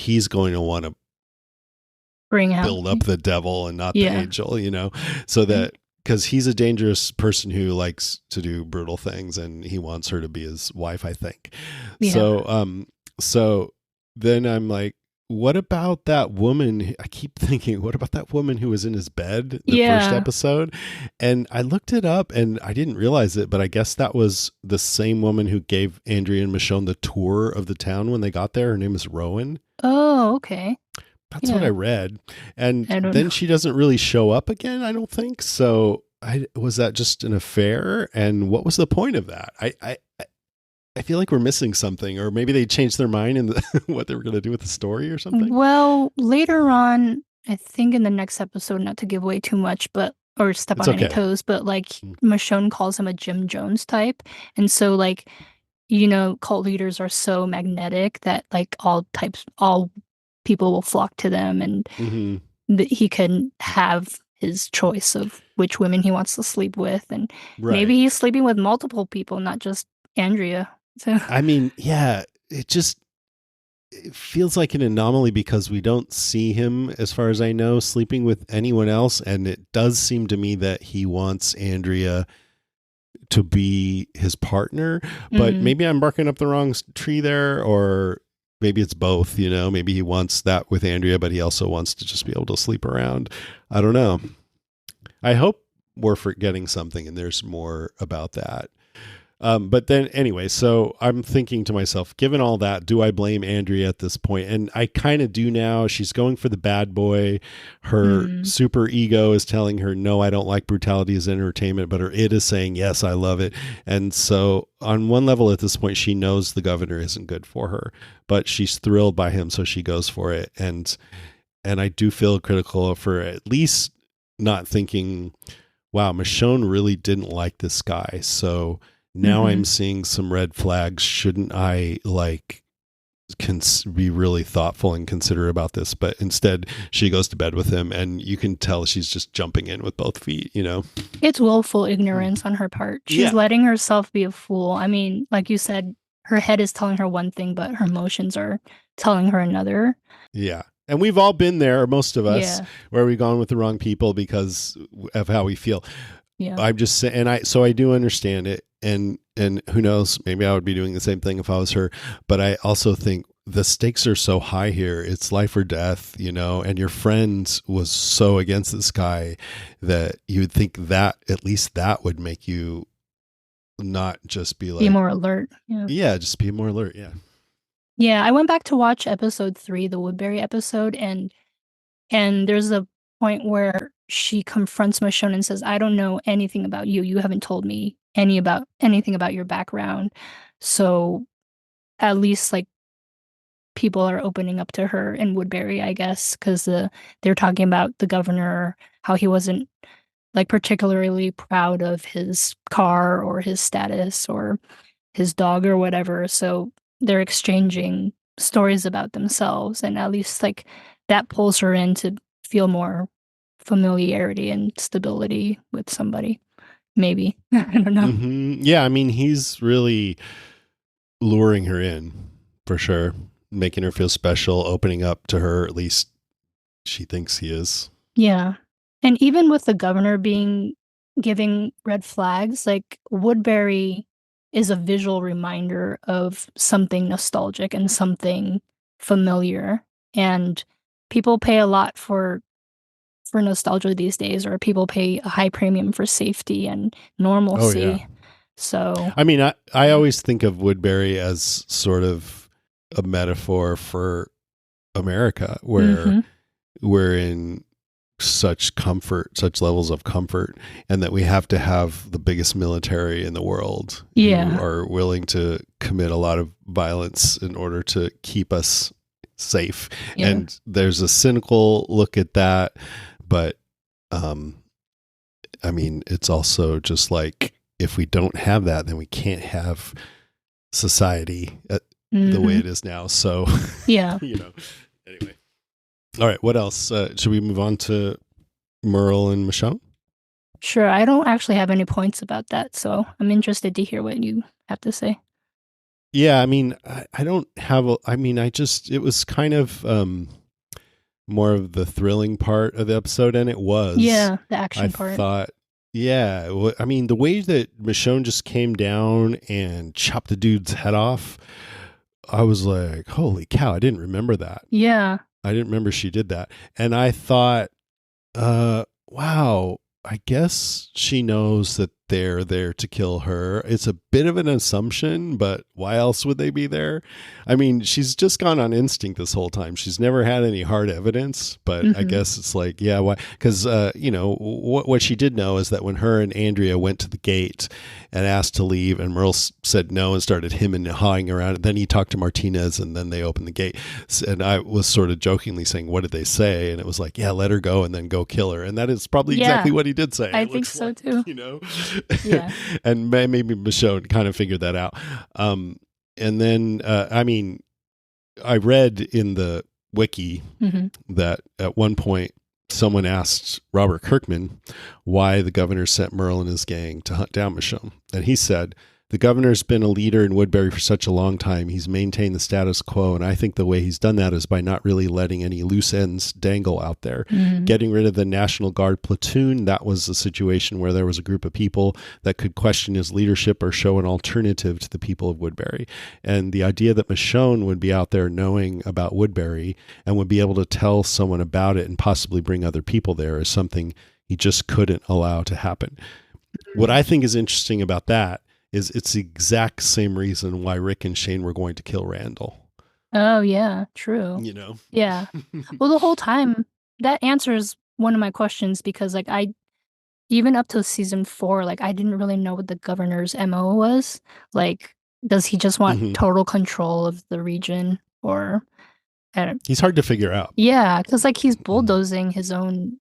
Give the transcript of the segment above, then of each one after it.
he's going to want to bring out. build up the devil and not the Yeah. angel, so that, because he's a dangerous person who likes to do brutal things, and he wants her to be his wife, I think. Yeah. So then I'm like, what about that woman? I keep thinking, what about that woman who was in his bed the first Yeah. episode? And I looked it up and I didn't realize it, but I guess that was the same woman who gave Andrea and Michonne the tour of the town when they got there. Her name is Rowan. Oh, okay. That's what I read. And I don't then know. she doesn't really show up again, I don't think. So was that just an affair? And what was the point of that? I feel like we're missing something, or maybe they changed their mind in what they were going to do with the story or something. Well, later on, I think in the next episode, not to give away too much, but or step It's on any okay. toes, but like Michonne calls him a Jim Jones type. And so like, cult leaders are so magnetic that like all people will flock to them, and he can have his choice of which women he wants to sleep with. And maybe Right. he's sleeping with multiple people, not just Andrea. So I mean, yeah, it feels like an anomaly because we don't see him, as far as I know, sleeping with anyone else. And it does seem to me that he wants Andrea to be his partner, but maybe I'm barking up the wrong tree there, or maybe it's both, maybe he wants that with Andrea, but he also wants to just be able to sleep around. I don't know. I hope we're forgetting something and there's more about that. But then anyway, so I'm thinking to myself, given all that, do I blame Andrea at this point? And I kind of do now. She's going for the bad boy. Her super ego is telling her, no, I don't like brutality as entertainment, but her id is saying, yes, I love it. And so on one level at this point, she knows the governor isn't good for her, but she's thrilled by him. So she goes for it. And I do feel critical of her, at least not thinking, wow, Michonne really didn't like this guy. So now I'm seeing some red flags. Shouldn't I be really thoughtful and considerate about this? But instead she goes to bed with him, and you can tell she's just jumping in with both feet, It's willful ignorance on her part. She's letting herself be a fool. I mean, like you said, her head is telling her one thing, but her emotions are telling her another. Yeah. And we've all been there, most of us, where we've gone with the wrong people because of how we feel. Yeah. I'm just saying, so I do understand it. And who knows, maybe I would be doing the same thing if I was her. But I also think the stakes are so high here. It's life or death, and your friend was so against this guy that you would think that at least that would make you not just be like, be more alert. Yeah, just be more alert. Yeah. Yeah, I went back to watch episode 3, the Woodbury episode, and there's a point where she confronts Michonne and says, I don't know anything about you. You haven't told me anything about your background. So at least like people are opening up to her in Woodbury, I guess, because they're talking about the governor, how he wasn't like particularly proud of his car or his status or his dog or whatever. So they're exchanging stories about themselves, and at least like that pulls her in to feel more familiarity and stability with somebody. Maybe. I don't know. Yeah, I mean, he's really luring her in for sure, making her feel special, opening up to her, at least she thinks he is. Yeah. And even with the governor giving red flags, like Woodbury is a visual reminder of something nostalgic and something familiar. And people pay a lot for nostalgia these days, or people pay a high premium for safety and normalcy. Oh, yeah. So I mean, I always think of Woodbury as sort of a metaphor for America, where we're in such comfort, such levels of comfort, and that we have to have the biggest military in the world who are willing to commit a lot of violence in order to keep us safe. And there's a cynical look at that, but I mean, it's also just like, if we don't have that, then we can't have society the way it is now. So anyway. All right, what else? Should we move on to Merle and Michonne? Sure. I don't actually have any points about that, so I'm interested to hear what you have to say. Yeah, I mean, I don't have a, I mean, I just, it was kind of more of the thrilling part of the episode, and it was. Yeah, the I action part. thought, yeah, I mean, the way that Michonne just came down and chopped the dude's head off, I was like, holy cow, I didn't remember that. Yeah. I didn't remember she did that. And I thought, wow, I guess she knows that they're there to kill her. It's a bit of an assumption, but why else would they be there? I mean, she's just gone on instinct this whole time. She's never had any hard evidence, but I Hmm. guess it's like, yeah, why? Because, what she did know is that when her and Andrea went to the gate and asked to leave, and Merle said no and started him and hawing around, and then he talked to Martinez, and then they opened the gate. And I was sort of jokingly saying, what did they say? And it was like, yeah, let her go and then go kill her. And that is probably exactly Yeah, what he did say. I It think looks so like, too. you know, Yeah. and maybe Michonne kind of figured that out. And then, I mean, I read in the wiki Hmm. that at one point someone asked Robert Kirkman why the governor sent Merle and his gang to hunt down Michonne. And he said, the governor's been a leader in Woodbury for such a long time. He's maintained the status quo. And I think the way he's done that is by not really letting any loose ends dangle out there. Hmm. Getting rid of the National Guard platoon, that was a situation where there was a group of people that could question his leadership or show an alternative to the people of Woodbury. And the idea that Michonne would be out there knowing about Woodbury and would be able to tell someone about it and possibly bring other people there is something he just couldn't allow to happen. What I think is interesting about that is it's the exact same reason why Rick and Shane were going to kill Randall. Oh, yeah, true. You know? Yeah. Well, the whole time that answers one of my questions because like I even up to season 4, like I didn't really know what the governor's MO was. Like, does he just want Mhm. total control of the region or I don't, He's hard to figure out. yeah, because like he's bulldozing his own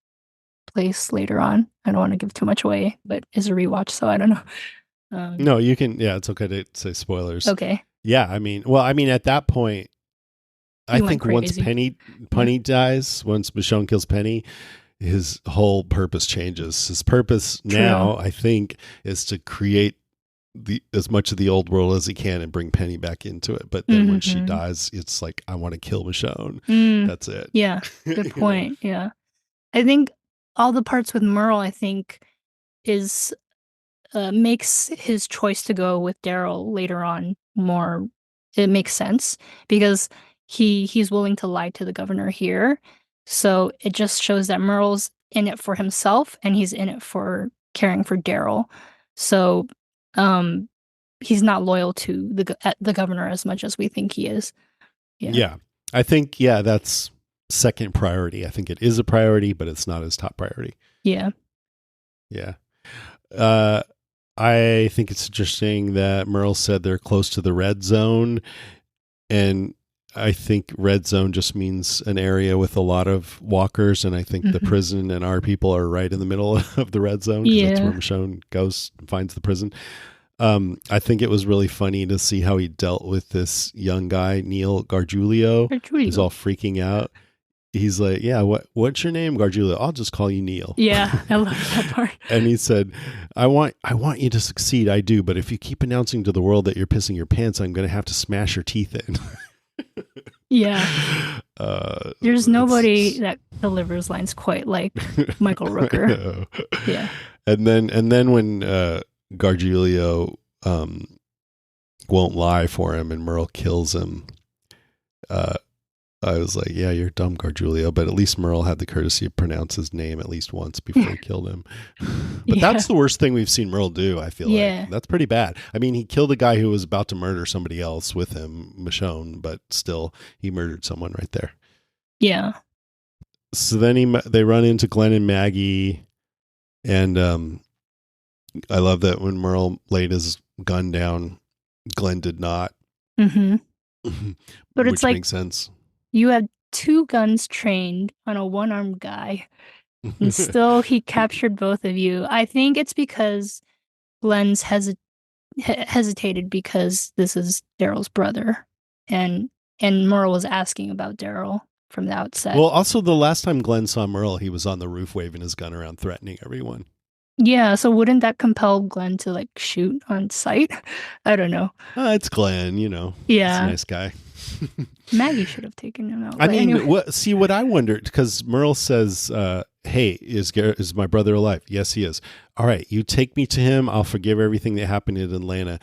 place later on. I don't want to give too much away, but it's a rewatch, so I don't know. No, you can. Yeah, it's okay to say spoilers. Okay. Yeah, I mean, well, I mean, at that point, I He went think once crazy. Yeah. Penny dies, once Michonne kills Penny, his whole purpose changes. His purpose True. now, I think, is to create the as much of the old world as he can and bring Penny back into it. But then when she Hmm. dies, it's like I want to kill Michonne. Mm, That's it. yeah. Good You know. point. Yeah. I think all the parts with Merle, I think, is makes his choice to go with Daryl later on more. It makes sense because he's willing to lie to the governor here. So it just shows that Merle's in it for himself and he's in it for caring for Daryl. So um he's not loyal to the governor as much as we think he is. Yeah. Yeah, I think that's second priority. I think it is a priority, but it's not his top priority. Yeah. Yeah. Uh, I think it's interesting that Merle said they're close to the red zone. And I think red zone just means an area with a lot of walkers. And I think the Hmm. prison and our people are right in the middle of the red zone because that's where Yeah. Michonne goes and finds the prison. I think it was really funny to see how he dealt with this young guy, Neil Gargiulio, Or who's Julio. all freaking out. He's like, "Yeah, what's your name, Gargiulio? I'll just call you Neil." Yeah, I love that part. And he said, I want you to succeed. I do, but if you keep announcing to the world that you're pissing your pants, I'm going to have to smash your teeth in." Yeah. There's nobody It's that delivers lines quite like Michael Rooker. Yeah. and then when Gargiulio won't lie for him and Merle kills him, uh, I was like, yeah, you're dumb, Gargiulio, but at least Merle had the courtesy to pronounce his name at least once before he killed him. But Yeah. that's the worst thing we've seen Merle do, I feel like. Yeah. That's pretty bad. I mean, he killed a guy who was about to murder somebody else with him, Michonne, but still, he murdered someone right there. Yeah. So then they run into Glenn and Maggie, and I love that when Merle laid his gun down, Glenn did not, Hmm. But it's which like makes sense. you had two guns trained on a one-armed guy, and still he captured both of you. I think it's because Glenn's hesitated because this is Daryl's brother, and Merle was asking about Daryl from the outset. Well, also the last time Glenn saw Merle, he was on the roof waving his gun around, threatening everyone. Yeah, so wouldn't that compel Glenn to like shoot on sight? I don't know. It's Glenn, he's a Yeah, nice guy. Maggie should have taken him out. I But mean, anyway, what I wondered, because Merle says, "Hey, is my brother alive?" Yes, he is. All right, you take me to him. I'll forgive everything that happened in Atlanta.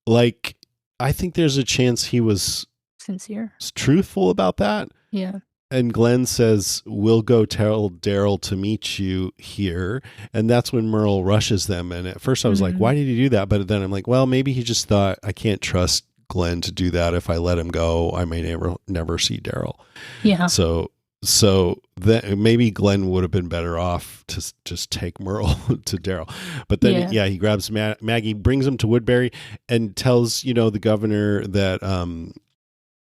Like, I think there's a chance he was sincere. truthful about that. Yeah. And Glenn says, "We'll go tell Daryl to meet you here." And that's when Merle rushes them. And at first I was like, Mm, why did he do that? But then I'm like, well, maybe he just thought, I can't trust Glenn to do that. If I let him go, I may never see Daryl. yeah. So then maybe Glenn would have been better off to just take Merle to Daryl. But then, Yeah. yeah, he grabs Maggie, brings him to Woodbury, and tells, the governor that,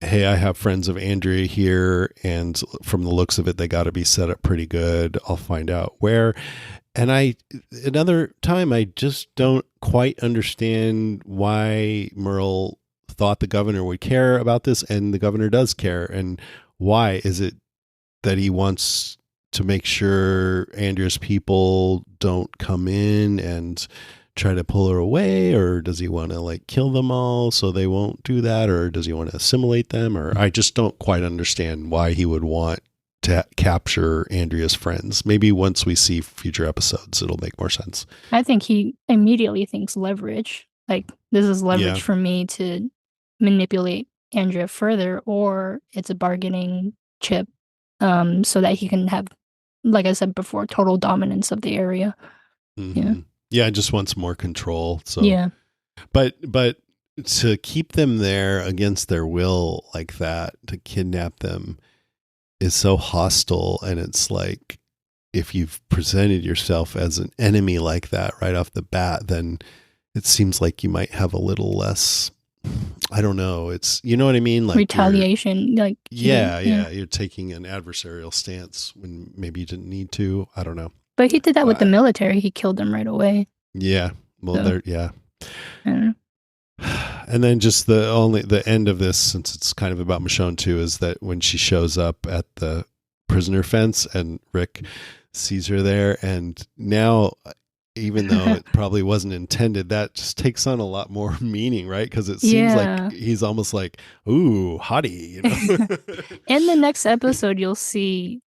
hey, I have friends of Andrea here, and from the looks of it, they got to be set up pretty good. I'll find out where. And another time, I just don't quite understand why Merle thought the governor would care about this, and the governor does care. And why is it that he wants to make sure Andrea's people don't come in and try to pull her away, or does he want to like kill them all so they won't do that, or does he want to assimilate them? Or I just don't quite understand why he would want to capture Andrea's friends. Maybe once we see future episodes it'll make more sense. I think he immediately thinks leverage. Like, this is Yeah. leverage for me to manipulate Andrea further, or it's a bargaining chip, so that he can have, like I said before, total dominance of the area. Yeah. Yeah, just wants more control. So Yeah. but to keep them there against their will like that, to kidnap them, is so hostile. And it's like, if you've presented yourself as an enemy like that right off the bat, then it seems like you might have a little less, I don't know, it's, you know what I mean, like you're, Retaliation. Like, he didn't. Yeah. you're taking an adversarial stance when maybe you didn't need to. I don't know. But he did that with the uh, military. He killed them right away. yeah, well, So, there, yeah. I don't know. And then just the end of this, since it's kind of about Michonne too, is that when she shows up at the prisoner fence and Rick sees her there, and now, even though it probably wasn't intended, that just takes on a lot more meaning, right? Because it seems like Yeah. he's almost like, ooh, hottie, In the next episode, you'll see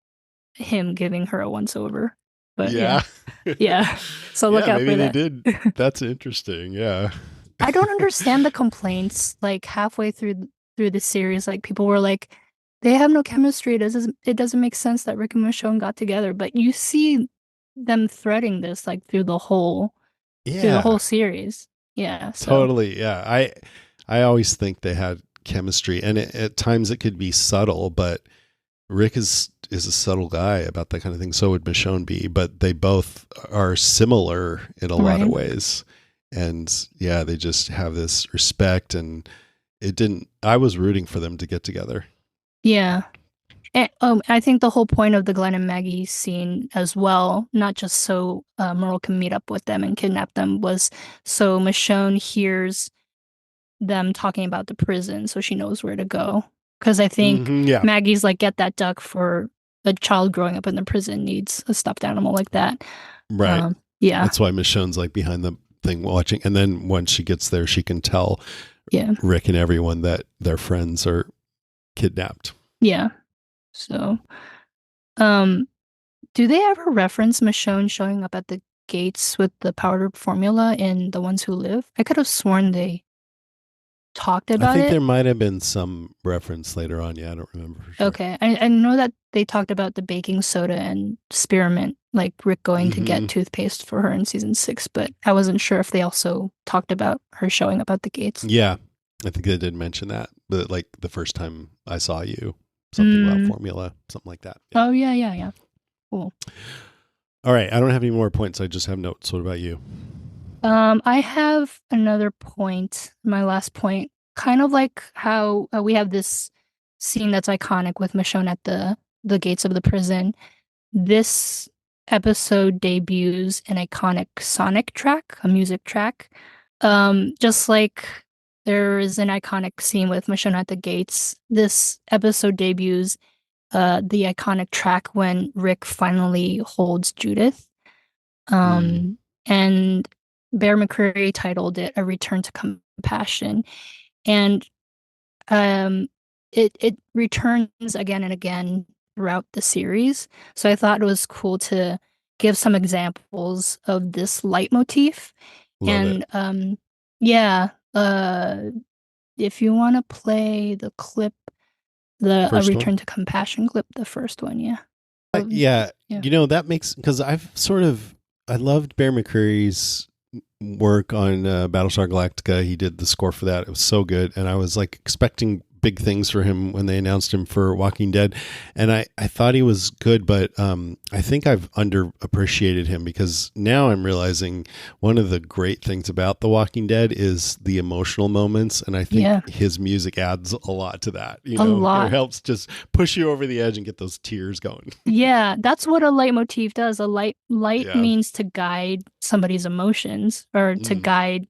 him giving her a once over. But yeah. Yeah. Yeah. So look Yeah, out maybe for they that. did. That's interesting. Yeah. I don't understand the complaints like halfway through the series. Like, people were like, they have no chemistry. It doesn't make sense that Rick and Michonne got together. But you see them threading this like through the whole Yeah. series. Yeah. So Totally. Yeah. I always think they had chemistry, and at times it could be subtle, but Rick is a subtle guy about that kind of thing. So would Michonne be, but they both are similar in a lot of right. ways. And yeah, they just have this respect, and it didn't, I was rooting for them to get together. Yeah. And, I think the whole point of the Glenn and Maggie scene as well, not just so Merle can meet up with them and kidnap them, was so Michonne hears them talking about the prison, so she knows where to go. Because I think Yeah. Maggie's like, get that duck for a child growing up in the prison needs a stuffed animal like that. Right. Yeah, That's why Michonne's like behind the thing watching. And then when she gets there, she can tell yeah, Rick and everyone that their friends are kidnapped. yeah. So, um, do they ever reference Michonne showing up at the gates with the powdered formula in The Ones Who Live? I could have sworn they talked I about think it. there might have been some reference later on. Yeah, I don't remember for sure. Okay, I know that they talked about the baking soda and spearmint, like Rick going to get Hmm. toothpaste for her in season 6, but I wasn't sure if they also talked about her showing up at the gates. Yeah, I think they did mention that. But like the first time I saw you, something about Mm. formula, something like that. Yeah. Oh yeah, yeah, yeah. Cool. All right. I don't have any more points. I just have notes. What about you? I have another point, my last point, kind of like how we have this scene that's iconic with Michonne at the gates of the prison. This episode debuts an iconic sonic track, a music track. Just like there is an iconic scene with Michonne at the gates, this episode debuts the iconic track when Rick finally holds Judith. Mm. and Bear McCreary titled it A Return to Compassion. And um it returns again and again throughout the series. So I thought it was cool to give some examples of this leitmotif. Love it. And yeah, if you want to play the clip, the A First one. Return to Compassion clip, the first one, yeah. Yeah, Yeah. that makes because I loved Bear McCreary's work on Battlestar Galactica. He did the score for that. It was so good, and I was like expecting big things for him when they announced him for Walking Dead, and I thought he was good, but I think I've underappreciated him because now I'm realizing one of the great things about The Walking Dead is the emotional moments, and I think Yeah, his music adds a lot to that. a It lot. helps just push you over the edge and get those tears going. Yeah, that's what a leitmotif does. A light Yeah. means to guide somebody's emotions or to Mm. guide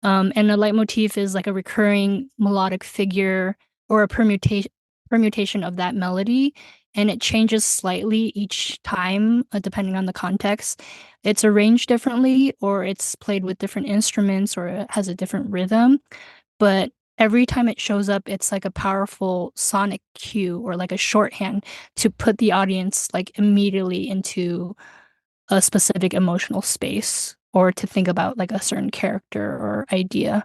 and a leitmotif is like a recurring melodic figure or a permutation of that melody, and it changes slightly each time, depending on the context. It's arranged differently, or it's played with different instruments, or it has a different rhythm. But every time it shows up, it's like a powerful sonic cue or like a shorthand to put the audience like immediately into a specific emotional space or to think about like a certain character or idea.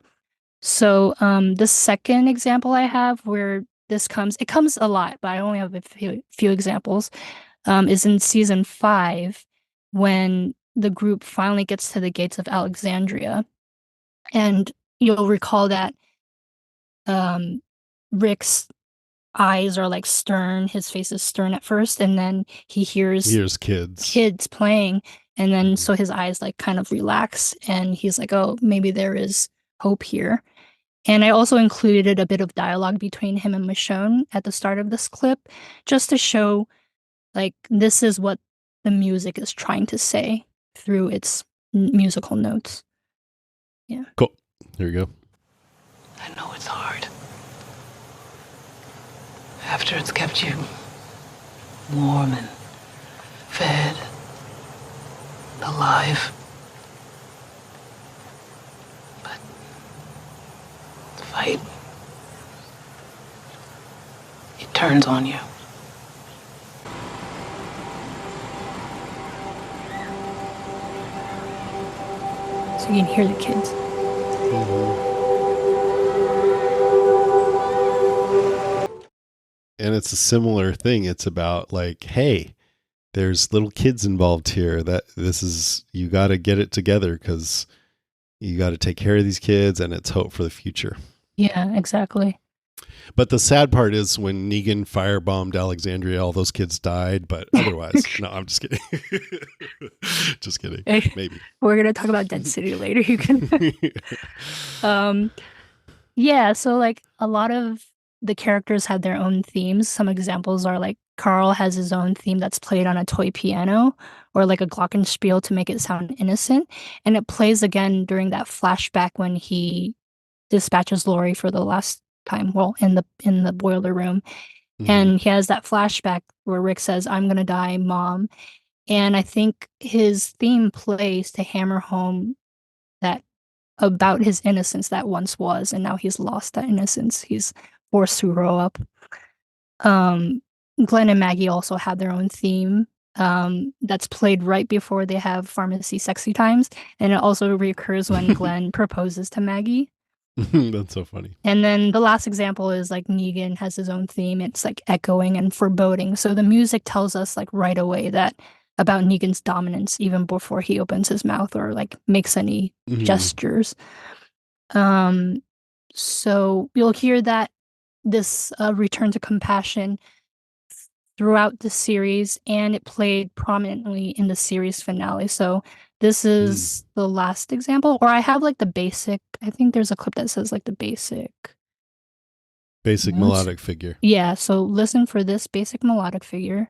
So the second example I have where it comes a lot, but I only have a few examples, is in season 5 when the group finally gets to the gates of Alexandria. And you'll recall that um, Rick's eyes are like stern, his face is stern at first, and then he hears Here's kids. kids playing, and then Mhm. so his eyes like kind of relax, and he's like, oh, maybe there is hope here. And I also included a bit of dialogue between him and Michonne at the start of this clip, just to show like this is what the music is trying to say through its musical notes. Yeah. Cool. Here we go. I know it's hard. After it's kept you warm and fed, alive. But the fight, it turns on you. So you can hear the kids. And it's a similar thing. It's about like, hey, there's little kids involved here. That this is you got to get it together because you got to take care of these kids, and it's hope for the future. Yeah, exactly. But the sad part is when Negan firebombed Alexandria, all those kids died. But otherwise, no, I'm just kidding. Just kidding. Maybe. We're gonna talk about Dead City later. You can um yeah, so like a lot of the characters have their own themes. Some examples are like Carl has his own theme that's played on a toy piano or like a glockenspiel to make it sound innocent. And it plays again during that flashback when he dispatches Lori for the last time, well, in the boiler room. Mhm. And he has that flashback where Rick says, I'm gonna die, Mom. And I think his theme plays to hammer home that about his innocence that once was, and now he's lost that innocence. He's forced to grow up. Um, Glenn and Maggie also have their own theme that's played right before they have pharmacy sexy times, and it also reoccurs when Glenn proposes to Maggie. That's so funny. And then the last example is like Negan has his own theme. It's like echoing and foreboding. So the music tells us like right away that about Negan's dominance even before he opens his mouth or like makes any Mhm. gestures. Um, so you'll hear that this return to compassion throughout the series, and it played prominently in the series finale. So this Mm. is the last example, or I have like the basic. I think there's a clip that says like the basic Basic notes. melodic figure. Yeah, so listen for this basic melodic figure.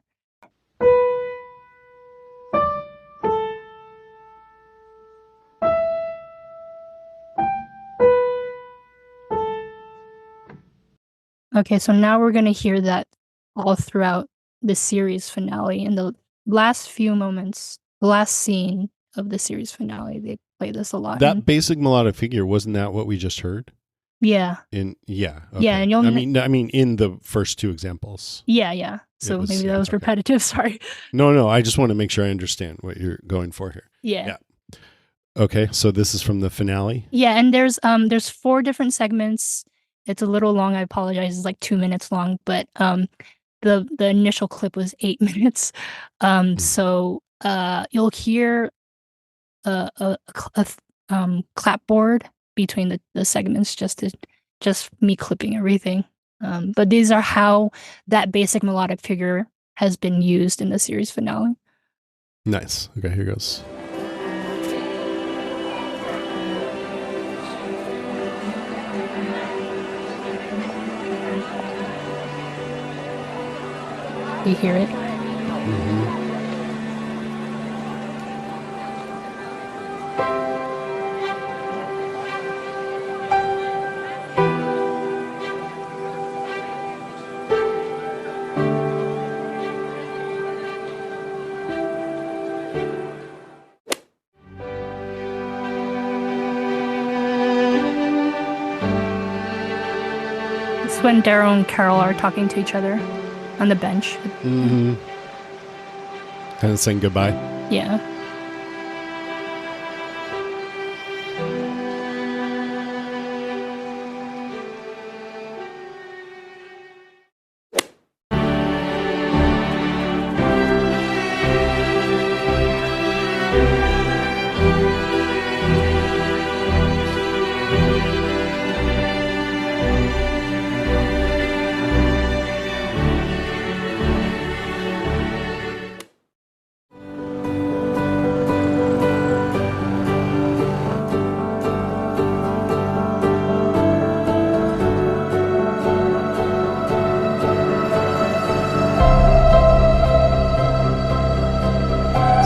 Okay, so now we're gonna hear that all throughout the series finale in the last few moments, the last scene of the series finale. They play this a lot. That basic melodic figure, wasn't that what we just heard? Yeah. Okay. Yeah, and you'll I mean in the first two examples. Yeah. So maybe that was repetitive. Sorry. No, I just want to make sure I understand what you're going for here. Yeah. Okay, so this is from the finale. Yeah, and there's 4 different segments. It's a little long. I apologize. It's like 2 minutes long, but the initial clip was 8 minutes. So you'll hear a clapboard between the segments, just me clipping everything. But these are how that basic melodic figure has been used in the series finale. Nice. Okay, here goes. You hear it? Mm-hmm. It's when Daryl and Carol are talking to each other on the bench. Mm-hmm. Kind of saying goodbye. Yeah.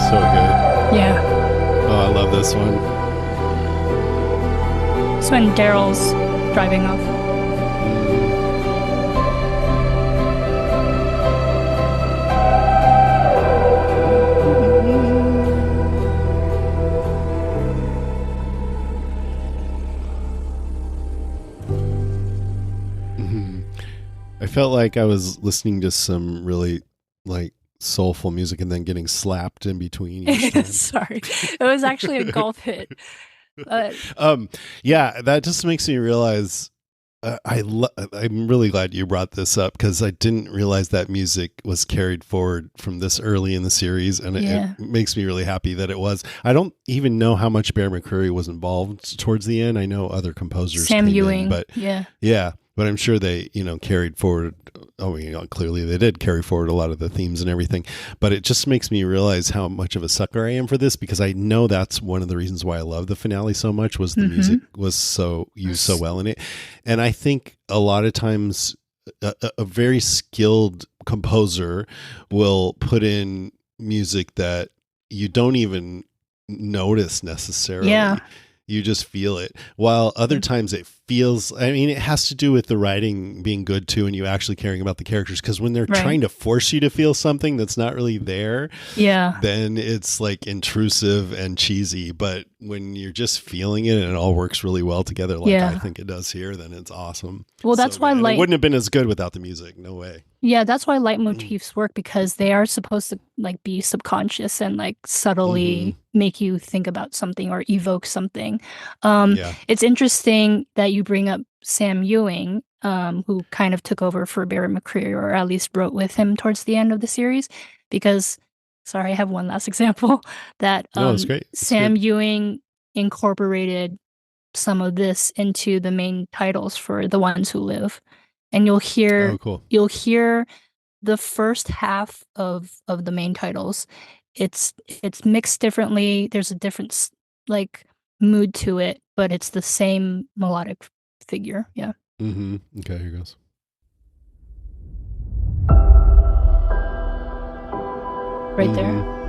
So good. Yeah. Oh, I love this one. It's when Daryl's driving off. I felt like I was listening to some really like soulful music and then getting slapped in between each time. Sorry. It was actually a golf hit. Yeah, that just makes me realize I'm really glad you brought this up because I didn't realize that music was carried forward from this early in the series, and it makes me really happy that it was. I don't even know how much Bear McCreary was involved towards the end. I know other composers, Sam came Ewing, in, but yeah, but I'm sure they carried forward. Oh, clearly they did carry forward a lot of the themes and everything, but it just makes me realize how much of a sucker I am for this because I know that's one of the reasons why I love the finale so much was the music was so used so well in it. And I think a lot of times a very skilled composer will put in music that you don't even notice necessarily. Yeah. You just feel it. While other times it feels, I mean, it has to do with the writing being good too, and you actually caring about the characters. Because when they're trying to force you to feel something that's not really there, then it's like intrusive and cheesy. But when you're just feeling it and it all works really well together, like I think it does here, then it's awesome. Well, that's why it wouldn't have been as good without the music. No way. Yeah, that's why leitmotifs work because they are supposed to like be subconscious and like subtly make you think about something or evoke something. It's interesting that you bring up Sam Ewing, who kind of took over for Barry McCreary, or at least wrote with him towards the end of the series. Because, sorry, I have one last example that that's great. Sam Ewing incorporated some of this into the main titles for The Ones Who Live. And you'll hear you'll hear the first half of the main titles. It's mixed differently. There's a different like mood to it, but it's the same melodic figure. Yeah. Okay, here goes. Right there.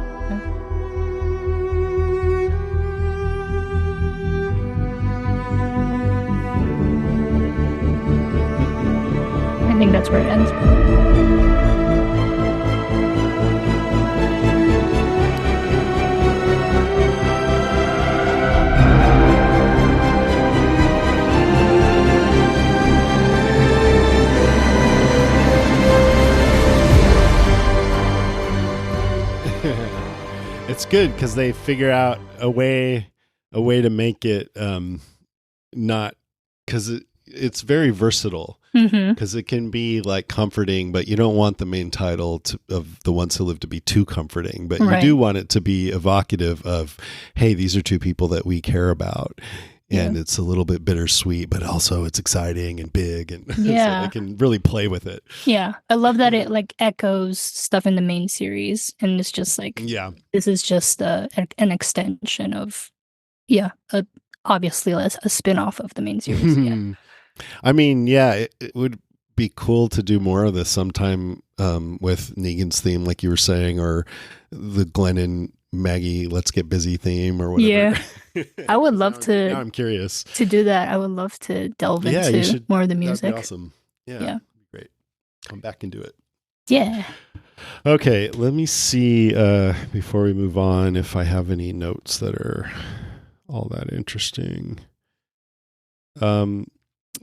I think that's where it ends. It's good because they figure out a way to make it not, because it's very versatile, Mm-hmm. because it can be like comforting, but you don't want the main title of The Ones Who Live to be too comforting, but you do want it to be evocative of, hey, these are two people that we care about. And it's a little bit bittersweet, but also it's exciting and big, and so they can really play with it. Yeah, I love that it like echoes stuff in the main series, and it's just like, this is just an extension of, obviously a spin-off of the main series. Yeah. I mean, it would be cool to do more of this sometime with Negan's theme, like you were saying, or the Glenn and Maggie Let's Get Busy theme or whatever. Yeah. I would love now I'm curious to do that. I would love to delve into more of the music. That'd be awesome. Yeah. Great. Come back and do it. Yeah. Okay, let me see before we move on if I have any notes that are all that interesting.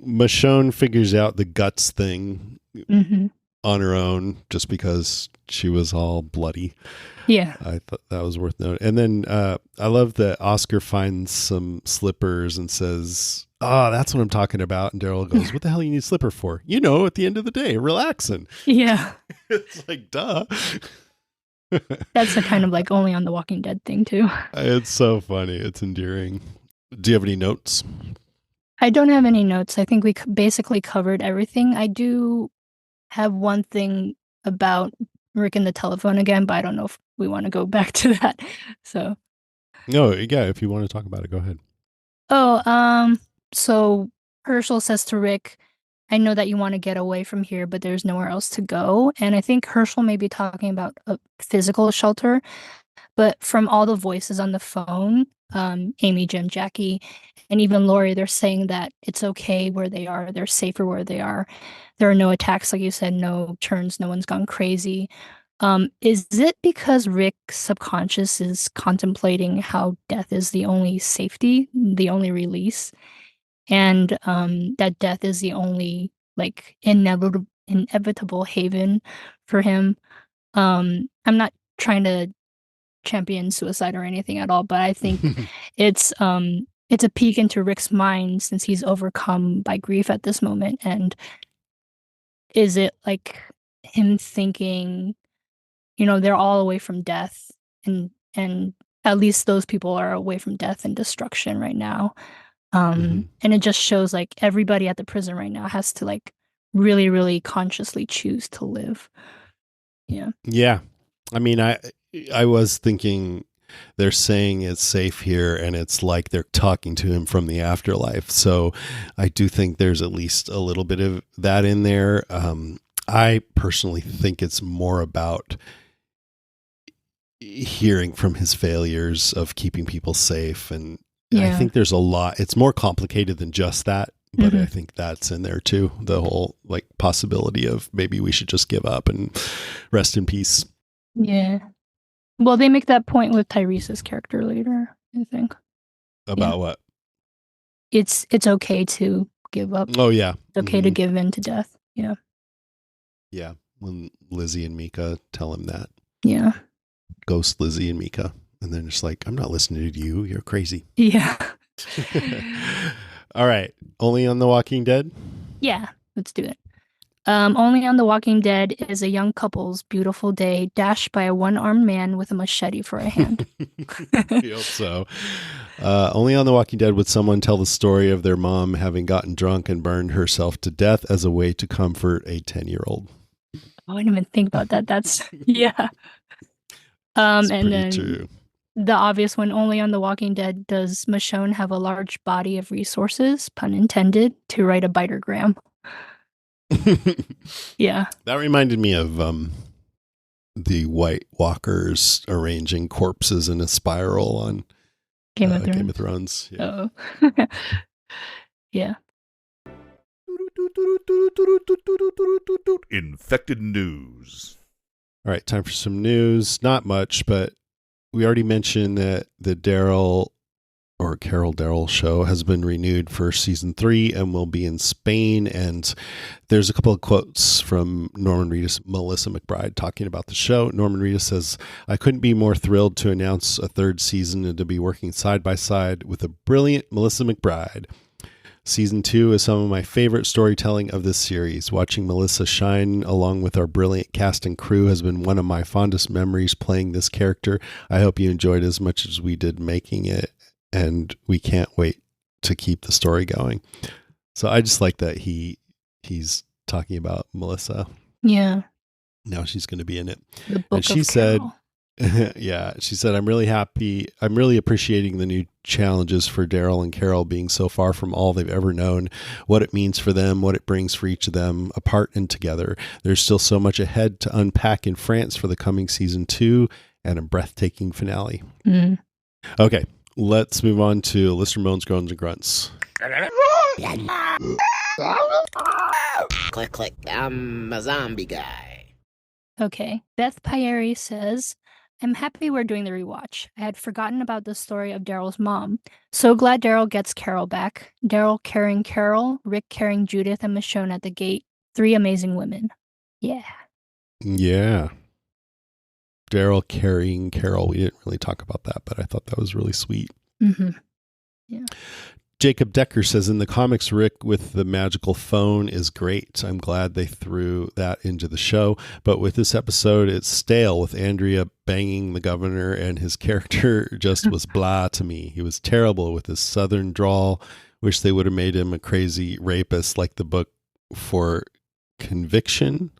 Michonne figures out the guts thing on her own just because she was all bloody. Yeah. I thought that was worth noting. And then I love that Oscar finds some slippers and says, "Oh, that's what I'm talking about." And Daryl goes, "What the hell you need a slipper for?" At the end of the day, relaxing. Yeah. It's like, duh. That's a kind of like Only on the Walking Dead thing too. It's so funny. It's endearing. Do you have any notes? I don't have any notes. I think we basically covered everything. I do have one thing about Rick and the telephone again, but I don't know if we want to go back to that. So. No, yeah, if you want to talk about it, go ahead. So Herschel says to Rick, "I know that you want to get away from here, but there's nowhere else to go." And I think Herschel may be talking about a physical shelter, but from all the voices on the phone, Amy, Jim, Jackie, and even Lori, they're saying that it's okay where they are. They're safer where they are. There are no attacks, like you said, no turns, no one's gone crazy. Is it because Rick's subconscious is contemplating how death is the only safety, the only release, and that death is the only like inevitable haven for him? I'm not trying to champion suicide or anything at all, but I think it's a peek into Rick's mind since he's overcome by grief at this moment. And is it like him thinking, they're all away from death, and at least those people are away from death and destruction right now. And it just shows like everybody at the prison right now has to like really, really consciously choose to live. Yeah. Yeah. I mean, I was thinking they're saying it's safe here, and it's like they're talking to him from the afterlife. So I do think there's at least a little bit of that in there. I personally think it's more about hearing from his failures of keeping people safe. And I think there's a lot, it's more complicated than just that, but I think that's in there too. The whole like possibility of maybe we should just give up and rest in peace. Yeah. Well, they make that point with Tyrese's character later, I think. About what? It's okay to give up. Oh, yeah. It's okay to give in to death. Yeah. Yeah. When Lizzie and Mika tell him that. Yeah. Ghost Lizzie and Mika. And then just like, I'm not listening to you. You're crazy. Yeah. All right. Only on The Walking Dead? Yeah. Let's do it. Only on The Walking Dead is a young couple's beautiful day dashed by a one-armed man with a machete for a hand. I hope so. Only on The Walking Dead would someone tell the story of their mom having gotten drunk and burned herself to death as a way to comfort a 10-year-old. Oh, I didn't even think about that. That's, yeah. And then true. The obvious one, only on The Walking Dead does Michonne have a large body of resources, pun intended, to write a bitergram. Yeah. That reminded me of the White Walkers arranging corpses in a spiral on Game of Thrones. Yeah. Yeah. Infected news. All right, time for some news. Not much, but we already mentioned that Daryl or Carol Daryl show has been renewed for season 3 and will be in Spain. And there's a couple of quotes from Norman Reedus, Melissa McBride talking about the show. Norman Reedus says, "I couldn't be more thrilled to announce a 3rd season and to be working side by side with a brilliant Melissa McBride. Season 2 is some of my favorite storytelling of this series. Watching Melissa shine along with our brilliant cast and crew has been one of my fondest memories playing this character. I hope you enjoyed as much as we did making it, and we can't wait to keep the story going." So I just like that he's talking about Melissa. Yeah. Now she's going to be in it. The book And she of said, Carol. yeah, she said, "I'm really happy. I'm really appreciating the new challenges for Daryl and Carol being so far from all they've ever known, what it means for them, what it brings for each of them, apart and together. There's still so much ahead to unpack in France for the coming season 2 and a breathtaking finale." Mm. Okay, let's move on to Lister Moans, Groans, and Grunts. Click, click. I'm a zombie guy. Okay. Beth Pieri says, "I'm happy we're doing the rewatch. I had forgotten about the story of Daryl's mom. So glad Daryl gets Carol back. Daryl carrying Carol, Rick carrying Judith, and Michonne at the gate. 3 amazing women." Yeah. Yeah. Daryl carrying Carol. We didn't really talk about that, but I thought that was really sweet. Mm-hmm. Jacob Decker says, "In the comics, Rick with the magical phone is great. I'm glad they threw that into the show. But with this episode, it's stale with Andrea banging the governor, and his character just was blah to me. He was terrible with his southern drawl. Wish they would have made him a crazy rapist like the book for Conviction."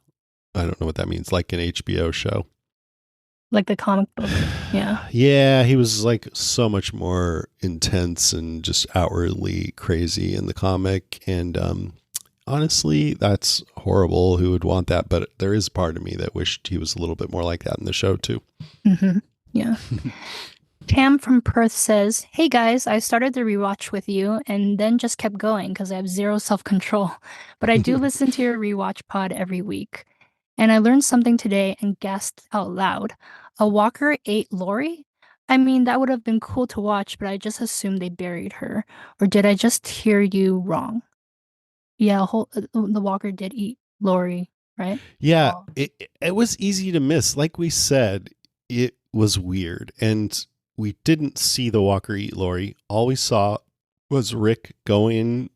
I don't know what that means, like an HBO show. Like the comic book. Yeah. Yeah, he was like so much more intense and just outwardly crazy in the comic. And honestly, that's horrible. Who would want that? But there is part of me that wished he was a little bit more like that in the show too. Mm-hmm. Yeah. Cam from Perth says, "Hey guys, I started the rewatch with you and then just kept going because I have zero self-control. But I do listen to your rewatch pod every week. And I learned something today and gasped out loud. A walker ate Lori? I mean, that would have been cool to watch, but I just assumed they buried her. Or did I just hear you wrong?" Yeah, the walker did eat Lori, right? Yeah, Oh. it was easy to miss. Like we said, it was weird. And we didn't see the walker eat Lori. All we saw was Rick going,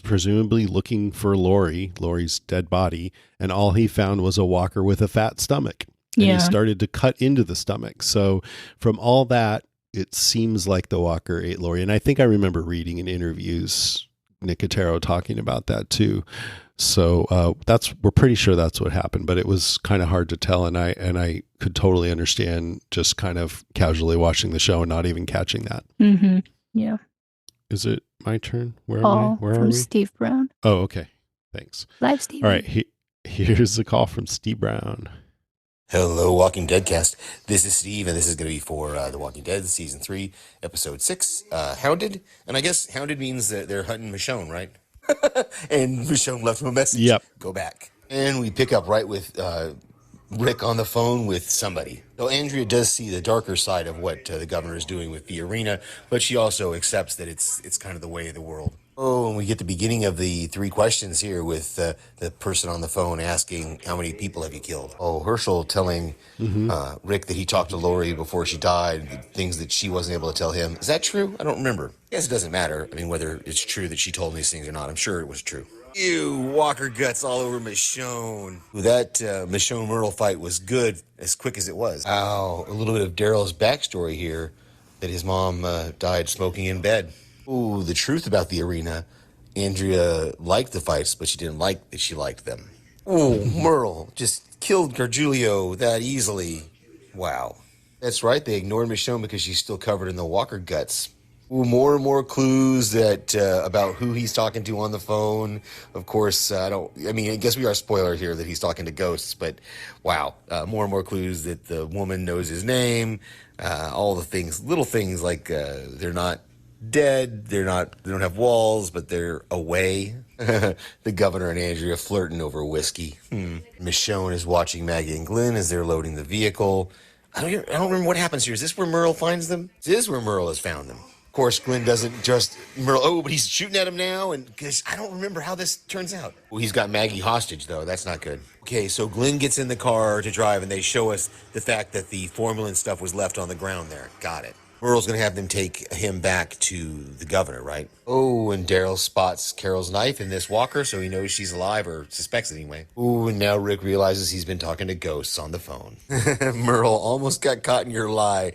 presumably looking for Lori's dead body, and all he found was a walker with a fat stomach. And Yeah. he started to cut into the stomach. So from all that, it seems like the walker ate Lori. And I think I remember reading in interviews Nicotero talking about that too. So we're pretty sure that's what happened, but it was kind of hard to tell, and I could totally understand just kind of casually watching the show and not even catching that. Mm-hmm. Yeah. Is it my turn? Where am I? Call Where are from we? Steve Brown. Oh, okay. Thanks. Live Steve. All right. Here's a call from Steve Brown. Hello, Walking Dead cast. This is Steve, and this is going to be for The Walking Dead, Season 3, Episode 6, Hounded. And I guess Hounded means that they're hunting Michonne, right? And Michonne left him a message. Yep. Go back. And we pick up right with Rick on the phone with somebody. So Andrea does see the darker side of what the governor is doing with the arena, but she also accepts that it's kind of the way of the world. Oh, and we get the beginning of the 3 questions here with the person on the phone asking, how many people have you killed? Oh, Herschel telling Rick that he talked to Lori before she died, things that she wasn't able to tell him. Is that true? I don't remember. I guess it doesn't matter. I mean, whether it's true that she told him these things or not. I'm sure it was true. Ew, Walker guts all over Michonne. That Michonne Myrtle fight was good as quick as it was. Ow, a little bit of Daryl's backstory here, that his mom died smoking in bed. Ooh, the truth about the arena. Andrea liked the fights, but she didn't like that she liked them. Ooh, Myrtle just killed Gargiulio that easily. Wow. That's right, they ignored Michonne because she's still covered in the Walker guts. Ooh, more and more clues that about who he's talking to on the phone. Of course, I guess we are spoiler here that he's talking to ghosts, but wow, more and more clues that the woman knows his name. All the things, little things like they're not dead, they don't have walls, but they're away. The governor and Andrea flirting over whiskey. Michonne is watching Maggie and Glenn as they're loading the vehicle. I don't remember what happens here. Is this where Merle finds them? This is where Merle has found them. Of course, Glenn doesn't just Merle. Oh, but he's shooting at him now, and because I don't remember how this turns out. Well, he's got Maggie hostage, though. That's not good. Okay, so Glenn gets in the car to drive, and they show us the fact that the formalin stuff was left on the ground there. Got it. Merle's going to have them take him back to the governor, right? Oh, and Daryl spots Carol's knife in this walker, so he knows she's alive, or suspects it anyway. Oh, and now Rick realizes he's been talking to ghosts on the phone. Merle almost got caught in your lie.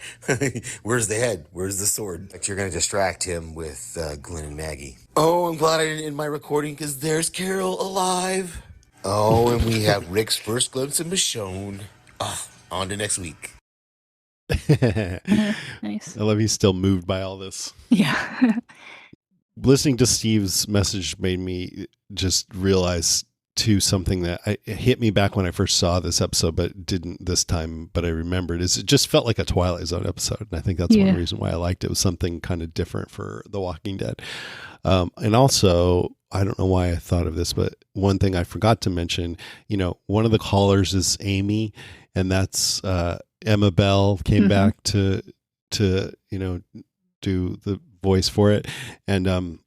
Where's the head? Where's the sword? But you're going to distract him with Glenn and Maggie. Oh, I'm glad I didn't end my recording, because there's Carol alive. Oh, and we have Rick's first glimpse of Michonne. On to next week. Nice. I love he's still moved by all this. Yeah. Listening to Steve's message made me just realize too something that it hit me back when I first saw this episode, but didn't this time. But I remembered is it just felt like a Twilight Zone episode, and I think that's one reason why I liked it. It was something kind of different for The Walking Dead. And also, I don't know why I thought of this, but one thing I forgot to mention, one of the callers is Amy, and that's Emma Bell came back to do the voice for it. And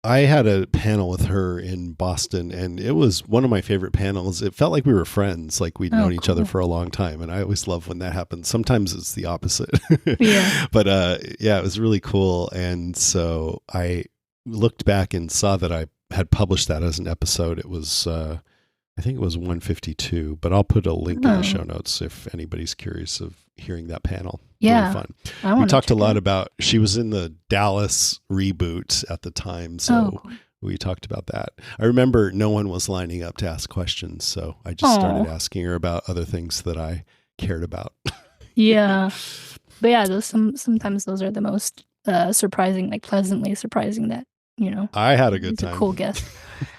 I had a panel with her in Boston, and it was one of my favorite panels. It felt like we were friends, like we'd known each other for a long time. And I always love when that happens. Sometimes it's the opposite. Yeah. But it was really cool. And so I looked back and saw that I had published that as an episode. It was I think it was 152, but I'll put a link in the show notes if anybody's curious of hearing that panel. Yeah. Really fun. We talked a lot about, she was in the Dallas reboot at the time. So we talked about that. I remember no one was lining up to ask questions. So I just started asking her about other things that I cared about. Yeah. But yeah, sometimes those are the most surprising, like pleasantly surprising that, I had a good time. A cool guest.